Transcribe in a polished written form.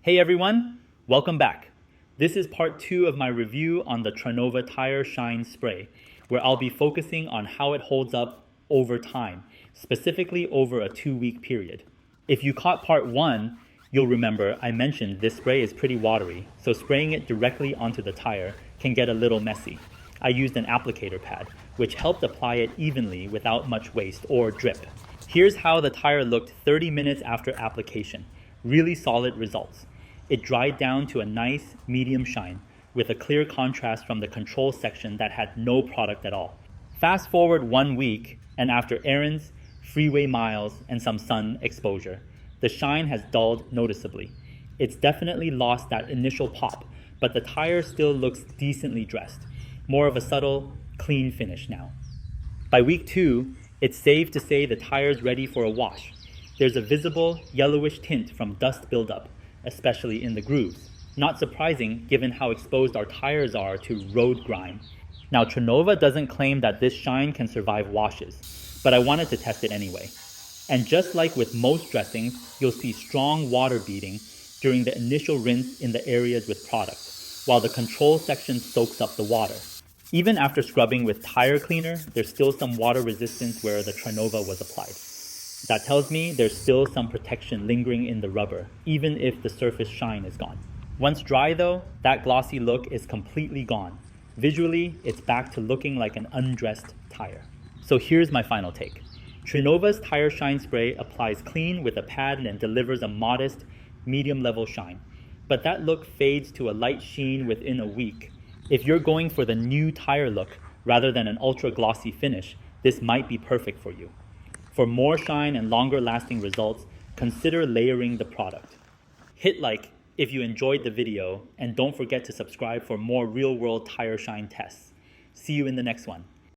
Hey everyone, welcome back. This is part 2 of my review on the Trinova Tire Shine Spray, where I'll be focusing on how it holds up over time, specifically over a 2-week period. If you caught part 1, you'll remember I mentioned this spray is pretty watery, so spraying it directly onto the tire can get a little messy. I used an applicator pad, which helped apply it evenly without much waste or drip. Here's how the tire looked 30 minutes after application. Really solid results. It dried down to a nice medium shine with a clear contrast from the control section that had no product at all. Fast forward 1 week, and after errands, freeway miles, and some sun exposure, the shine has dulled noticeably. It's definitely lost that initial pop, but the tire still looks decently dressed. More of a subtle, clean finish now. By week 2, it's safe to say the tire's ready for a wash. There's a visible yellowish tint from dust buildup, especially in the grooves. Not surprising given how exposed our tires are to road grime. Now, Trinova doesn't claim that this shine can survive washes, but I wanted to test it anyway. And just like with most dressings, you'll see strong water beading during the initial rinse in the areas with product, while the control section soaks up the water. Even after scrubbing with tire cleaner, there's still some water resistance where the Trinova was applied. That tells me there's still some protection lingering in the rubber, even if the surface shine is gone. Once dry though, that glossy look is completely gone. Visually, it's back to looking like an undressed tire. So here's my final take. Trinova's Tire Shine Spray applies clean with a pad and delivers a modest, medium-level shine. But that look fades to a light sheen within a week. If you're going for the new tire look rather than an ultra-glossy finish, this might be perfect for you. For more shine and longer lasting results, consider layering the product. Hit like if you enjoyed the video, and don't forget to subscribe for more real-world tire shine tests. See you in the next one.